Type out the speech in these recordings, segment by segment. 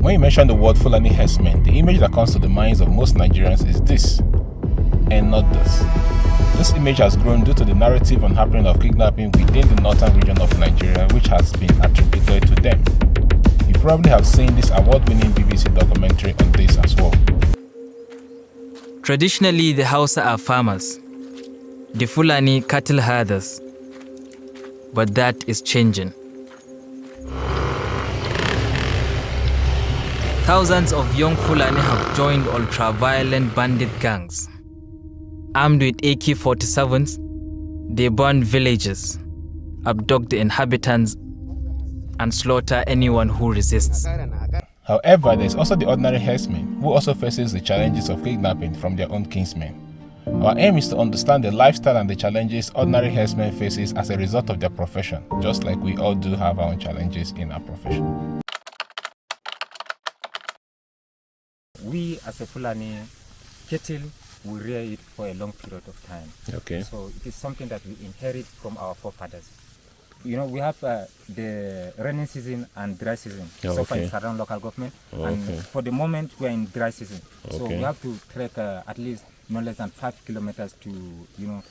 When you mention the word Fulani herdsmen, the image that comes to the minds of most Nigerians is this, and not this. This image has grown due to the narrative and happening of kidnapping within the northern region of Nigeria, which has been attributed to them. You probably have seen this award-winning BBC documentary on this as well. Traditionally, the Hausa are farmers, the Fulani cattle herders, but that is changing. Thousands of young Fulani have joined ultra-violent bandit gangs. Armed with AK-47s, they burn villages, abduct the inhabitants, and slaughter anyone who resists. However, there is also the ordinary herdsman who also faces the challenges of kidnapping from their own kinsmen. Our aim is to understand the lifestyle and the challenges ordinary herdsmen faces as a result of their profession, just like we all do have our own challenges in our profession. We as a Fulani, cattle, we rear it for a long period of time. Okay. So it is something that we inherit from our forefathers. You know, we have the rainy season and dry season. So far it's around local government. And for the moment, we are in dry season. So we have to trek at least no less than 5 kilometers to, you know,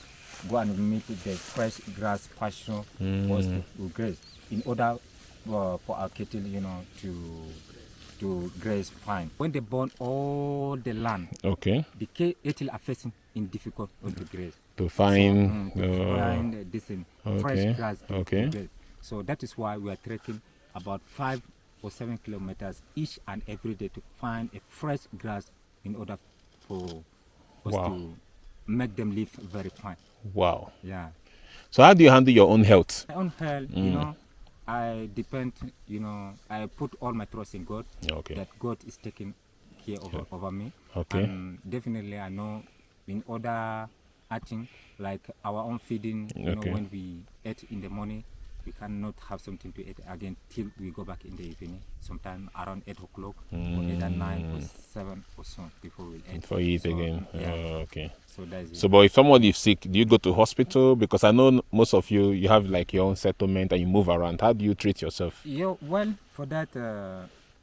go and meet the fresh grass pasture for us to graze in order for our cattle, you know, to graze fine. When they burn all the land, the cattle are facing in difficult to graze. To find, this fresh grass to graze. So that is why we are trekking about 5 or 7 kilometers each and every day to find a fresh grass in order for us to make them live very fine. Wow. Yeah. So how do you handle your own health? My own health, you know, I depend, you know, I put all my trust in God. That God is taking care over me. And definitely I know in other acting, like our own feeding, you know, when we eat in the morning, we cannot have something to eat again till we go back in the evening, sometime around 8 o'clock, or 8 at 9 or 7 or so before we eat. Before you eat again. So that's it. So, but if someone is sick, do you go to hospital? Because I know most of you have like your own settlement and you move around. How do you treat yourself? Yeah, well, for that,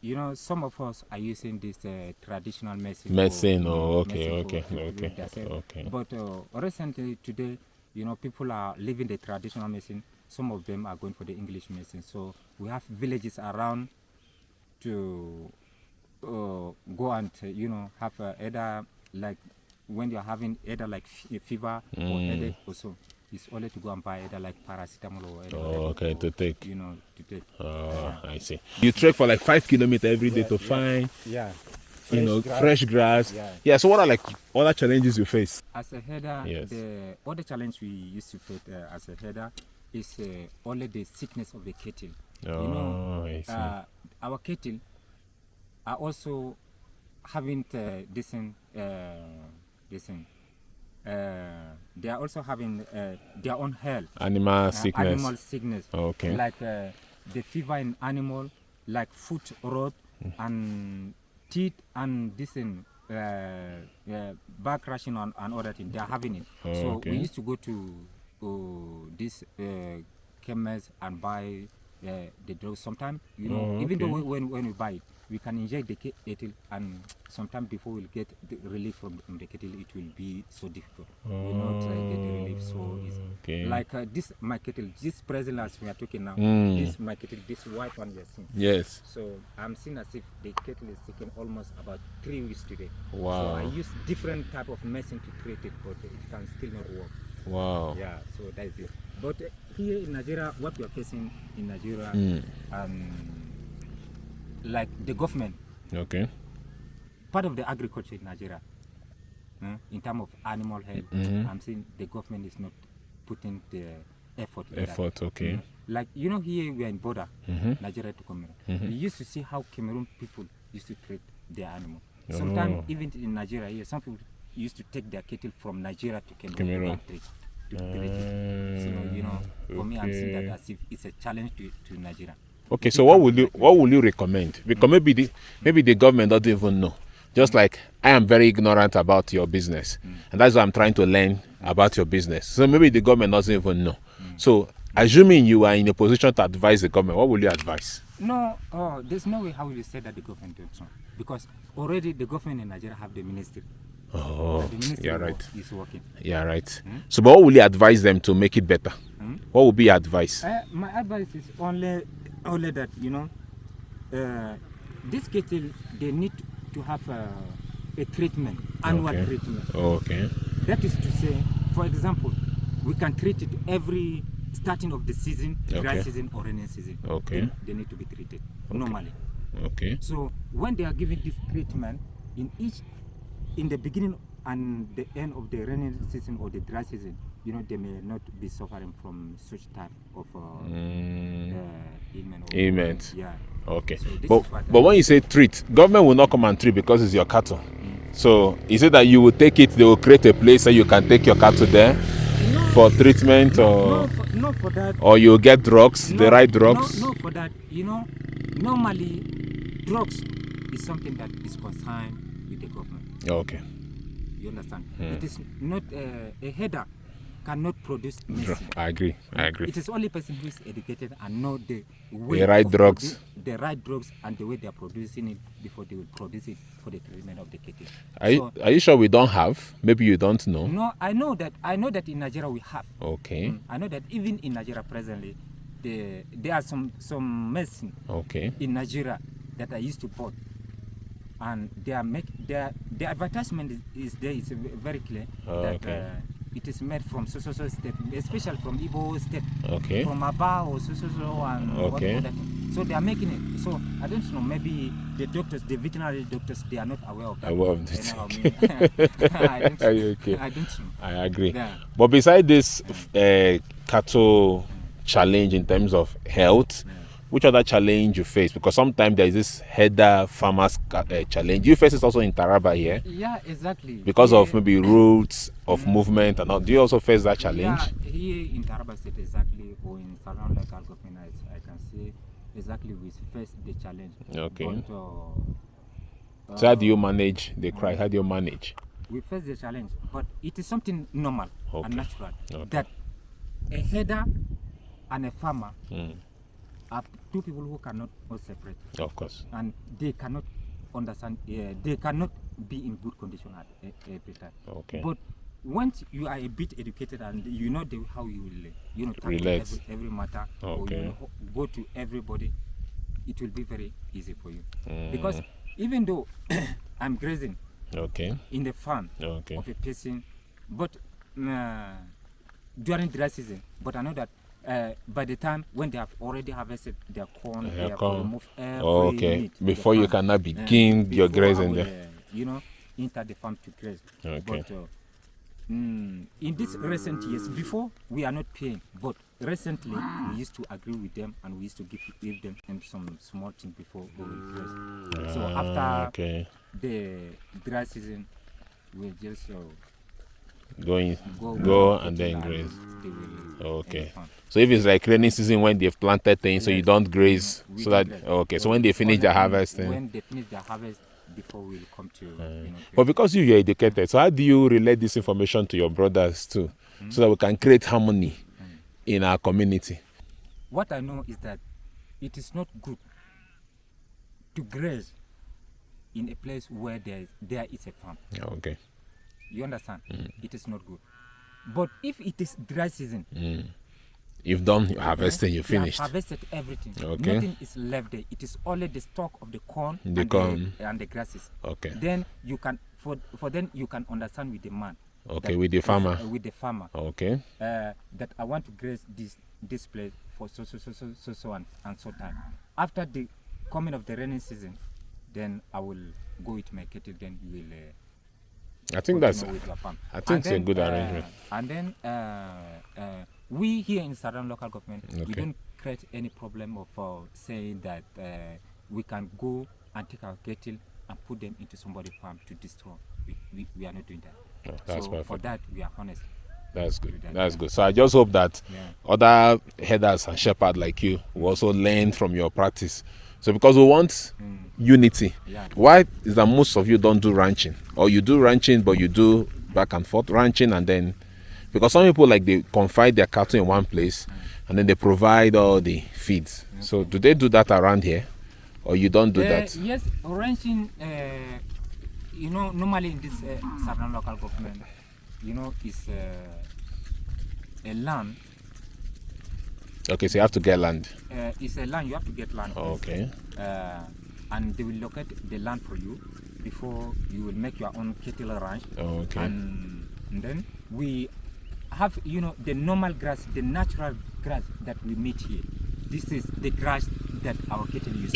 you know, some of us are using this traditional medicine. But recently, today, you know, people are leaving the traditional medicine. Some of them are going for the English medicine. So we have villages around to go and, you know, have either like when you're having either like fever or headache or so. It's only to go and buy either like paracetamol or to take. You know, to take. I see. You trek for like 5 kilometers every day to find, you know, fresh grass. So what are like other challenges you face? As a herder, the other challenge we used to face as a herder is only the sickness of the cattle. You know, our cattle are also having they are also having their own health. Animal sickness. Like the fever in animal, like foot rot and teeth and back rushing and other things. They are having it. So we used to go to this chemist and buy the drugs. Sometimes, you know, even though when we buy it, we can inject the cattle, and sometimes before we'll get the relief from the cattle, it will be so difficult. We'll not get the relief so easy. Like this, my cattle, this present as we are talking now, this my cattle, this white one you're seeing. Yes. So I'm seeing as if the cattle is taking almost about 3 weeks today. Wow. So I use different type of medicine to treat it, but it can still not work. Wow. Yeah, so that's it. But here in Nigeria, what we are facing in Nigeria, like the government, part of the agriculture in Nigeria, in terms of animal health, I'm saying the government is not putting the effort. Like, you know, here we are in border, Nigeria to Cameroon. We used to see how Cameroon people used to treat their animal. Sometimes even in Nigeria here, some people used to take their cattle from Nigeria to Cameroon. To treat it. So, you know, for me, I'm seeing that as if it's a challenge to Nigeria. Okay, so what will you recommend? Because maybe the government doesn't even know. Just like I am very ignorant about your business, and that's why I'm trying to learn about your business. So maybe the government doesn't even know. So assuming you are in a position to advise the government, what will you advise? No, there's no way how you say that the government don't know. Because already the government in Nigeria have the ministry. Oh, the ministry you're right. is working. Yeah, right. So, but what will you advise them to make it better? What would be your advice? My advice is only that, you know, these cattle, they need to have a treatment, annual treatment. Okay. That is to say, for example, we can treat it every starting of the season, dry season or rainy season. Okay. They need to be treated normally. Okay. So when they are given this treatment, in the beginning and the end of the rainy season or the dry season, you know, they may not be suffering from such type of ailment. Yeah. Okay. So but when you say treat, government will not come and treat because it's your cattle. So is it that you will take it, they will create a place so you can take your cattle there for treatment or no for that. Or you get drugs, the right drugs? No, for that. You know, normally drugs is something that is concerned with the government. Okay. You understand? It is not a header cannot produce medicine. I agree. It is only person who is educated and know the way the right drugs. The right drugs and the way they are producing it before they will produce it for the treatment of the cattle. Are you sure we don't have? Maybe you don't know. No, I know that in Nigeria we have. Okay. I know that even in Nigeria presently, there are some medicine. Okay. In Nigeria that I used to bought, and they are the advertisement is there. It's very clear that it is made from so state, especially from Igbo state. Okay. From Aba or so and okay. So they are making it. So I don't know. Maybe the doctors, the veterinary doctors, they are not aware of that. Aware of this. I don't know. I agree. Yeah. But beside this cattle challenge in terms of health, which other challenge you face? Because sometimes there is this header farmers challenge. You face it also in Taraba here. Yeah, exactly. Because of maybe routes of movement and all. Do you also face that challenge? Yeah, here in Taraba State exactly, or in surround local government, I can say exactly we face the challenge. Okay. But, so how do you manage the cry? How do you manage? We face the challenge, but it is something normal and natural that a header and a farmer are two people who cannot all separate. Of course. And they cannot understand, they cannot be in good condition at every time. Okay. But once you are a bit educated and you know how you will tackle every matter, or you go to everybody, it will be very easy for you. Because even though I'm grazing in the farm of a person, but during dry season, but I know that by the time when they have already harvested their corn, they have removed every meat before you cannot begin your grazing there. Enter the farm to graze. Okay. But in this recent years, before we are not paying, but recently we used to agree with them and we used to give them some small thing before we will graze. So after the dry season, we just go and then graze. Okay. So if it's like rainy season when they've planted things, so you don't graze, so that so when they finish their harvest, when they finish their harvest, before we'll come to. But because you're educated, so how do you relay this information to your brothers too, so that we can create harmony in our community? What I know is that it is not good to graze in a place where there is a farm. Okay. You understand? It is not good. But if it is dry season, you've done your harvesting, you finished. Have harvested everything. Okay. Nothing is left there. It is only the stock of the corn and the grasses. Okay. Then you can then you can understand with the man. Okay, with the farmer. With the farmer. Okay. That I want to graze this place for so and so time. After the coming of the rainy season, then I will go with my cattle. Then you will. I think it's a good arrangement. And then we here in Southern local government, we don't create any problem of saying that we can go and take our cattle and put them into somebody's farm to destroy. We are not doing that. That's perfect. For that, we are honest. That's good. That's good. So I just hope that other headers and shepherds like you will also learn from your practice. So because we want unity. Why is that most of you don't do ranching? Or you do ranching, but you do back and forth ranching and then Because some people like they confine their cattle in one place and then they provide all the feeds. So do they do that around here, or you don't do that? Yes, ranching. Normally in this southern local government, is a land. Okay, so you have to get land. It's a land, you have to get land. Okay. And they will locate the land for you before you will make your own cattle ranch. Okay. And then we have, the normal grass, the natural grass that we meet here. This is the grass that our cattle use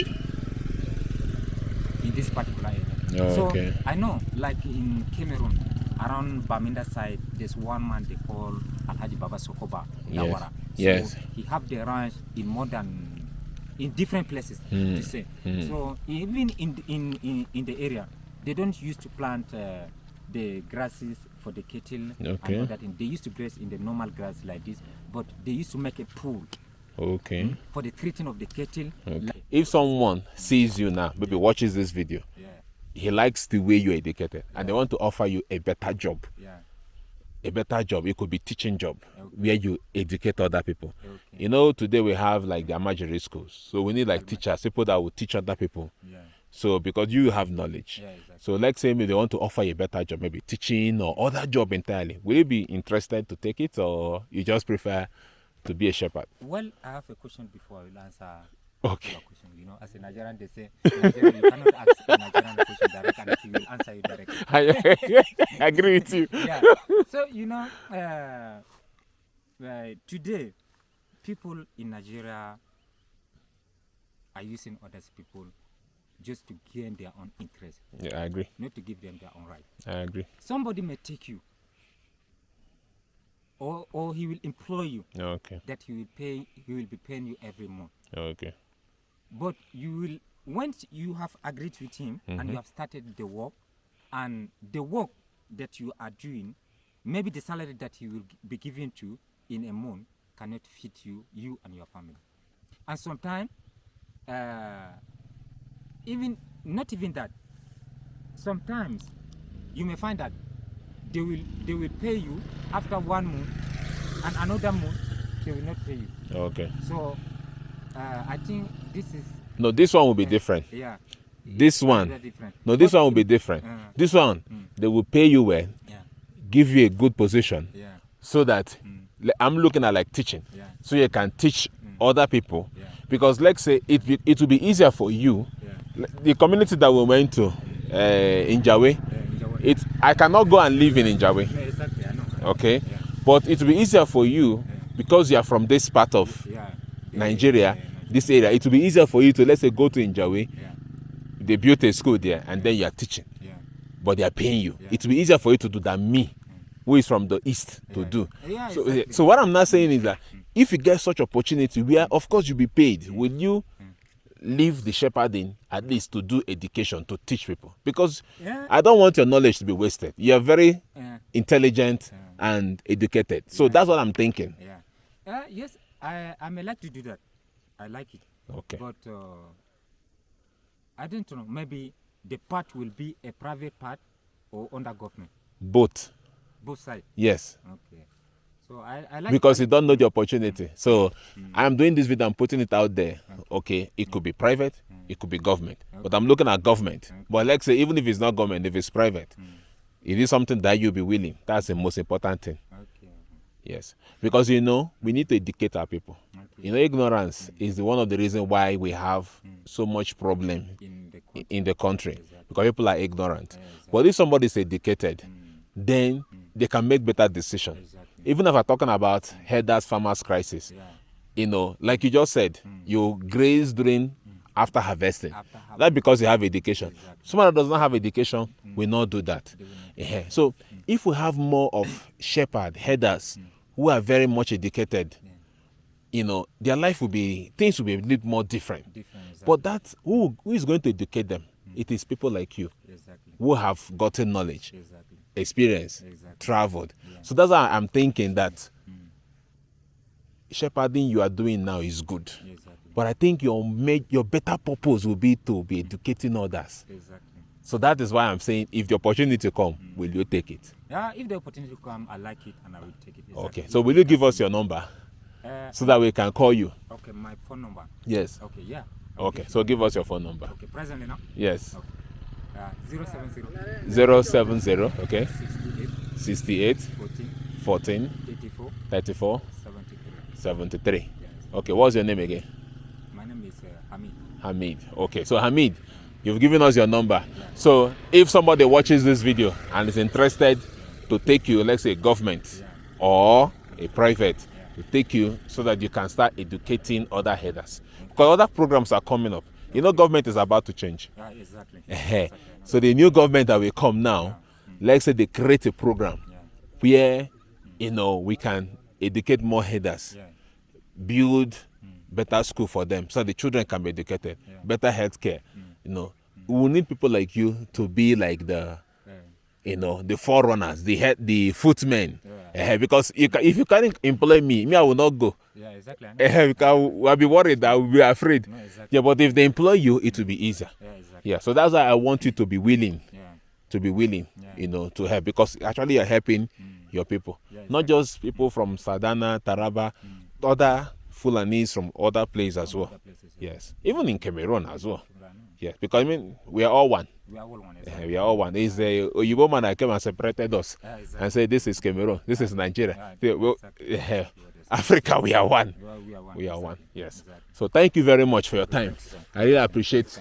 in this particular area. So I know, like in Cameroon, around Baminda side, there's one man they call Alhaji Baba Sokoba Lawara. Yes. So he have the ranch in different places to say. So even in the area, they don't used to plant the grasses for the cattle. Okay. And all that. They used to graze in the normal grass like this, but they used to make a pool. Okay. For the treating of the cattle. Okay. If someone sees you now, maybe watches this video, he likes the way you're educated, and they want to offer you a better job. A better job. It could be teaching job where you educate other people. Today we have like the imaginary schools, so we need like teachers, people that will teach other people. So because you have knowledge, so let's say maybe they want to offer you a better job, maybe teaching or other job entirely. Will you be interested to take it, or you just prefer to be a shepherd? Well, I have a question before I will answer. Okay. Your question. As a Nigerian, they say Nigerian, you cannot ask a Nigerian a question directly, and he will answer you directly. I agree with you. So today, people in Nigeria are using other people just to gain their own interest. Yeah, I agree. Not to give them their own right. I agree. Somebody may take you, or he will employ you. Okay. That he will be paying you every month. Okay. But once you have agreed with him and you have started the work, and the work that you are doing, maybe the salary that he will be giving to in a month cannot fit you and your family. And sometimes, not even that, sometimes you may find that they will pay you after 1 month, and another month they will not pay you. Okay. So I think this is... No, this one will be different. Yeah. This one. Different. No, this one will be different. This one, they will pay you well, give you a good position, so that I'm looking at like teaching, so you can teach other people. Because let's say it will be easier for you. The community that we went to in Jawe, I cannot go and live in Injawe. Exactly, I know. Okay, but it will be easier for you because you are from this part of Nigeria, this area. It will be easier for you to, let's say, go to Injawe. They built a school there, and then you are teaching, but they are paying you. It will be easier for you to do than me, who is from the east, to do. So what I'm not saying is that if you get such opportunity where, of course, you'll be paid, will you leave the shepherding at least to do education, to teach people? Because I don't want your knowledge to be wasted. You are very intelligent and educated. So that's what I'm thinking. Yes, I may like to do that. I like it. Okay. But I don't know. Maybe the part will be a private part or under government. Both. Both sides. Yes. Okay. So I like, because you don't know the opportunity. So I'm doing this video, I'm putting it out there. Okay, it could be private, it could be government. But I'm looking at government. But let's say even if it's not government, if it's private, it is something that you'll be willing. That's the most important thing. Yes. Because we need to educate our people. Ignorance is one of the reasons why we have so much problem in the country. Because people are ignorant. But if somebody is educated, then they can make better decisions. Even if we're talking about herders, farmers crisis, like you just said, you graze during after harvesting. That's because you have education. Someone that does not have education will not do that. So if we have more of shepherd, herders who are very much educated, their life will be, things will be a little more different. But that's who is going to educate them? It is people like you who have gotten knowledge, experience, traveled. So that's why I'm thinking that shepherding you are doing now is good. But I think your better purpose will be to be educating others. So that is why I'm saying, if the opportunity come, will you take it? Yeah, if the opportunity come, I like it and I will take it. Exactly. Okay. So will you give us your number so that we can call you? Okay, my phone number. Yes. Okay, yeah. Okay. So give us your phone number. Okay, presently now. Yes. Okay. 070 070. Okay. 68 68 14 84 34 73. 73. Yes. Okay. What's your name again? My name is Hamid. Hamid. Okay. So Hamid, you've given us your number. So if somebody watches this video and is interested to take you, let's say government or a private, to take you so that you can start educating other herders. Because other programs are coming up. You know, government is about to change. Exactly. So the new government that will come now, let's say they create a program where, you know, we can educate more herders, build better school for them so the children can be educated, better healthcare. You know, we need people like you to be like the, you know, the forerunners, the footmen. Because if you can't employ me, I will not go. Yeah, exactly. Because I'll be worried, I will be afraid. No, exactly. Yeah, but if they employ you, it will be easier. Yeah, exactly. Yeah, so that's why I want you to be willing. Yeah. To be willing, you know, to help, because actually you're helping your people, not just people from Sadana, Taraba, other Fulanis from other places as well. Yes, even in Cameroon as well. Yes, because I mean we are all one. We are all one. We are all one. It's a Oyibo man that came and separated us and said this is Cameroon, this is Nigeria. Africa, we are one. We are one. We are one. Exactly. Yes. So thank you very much for your time. I really appreciate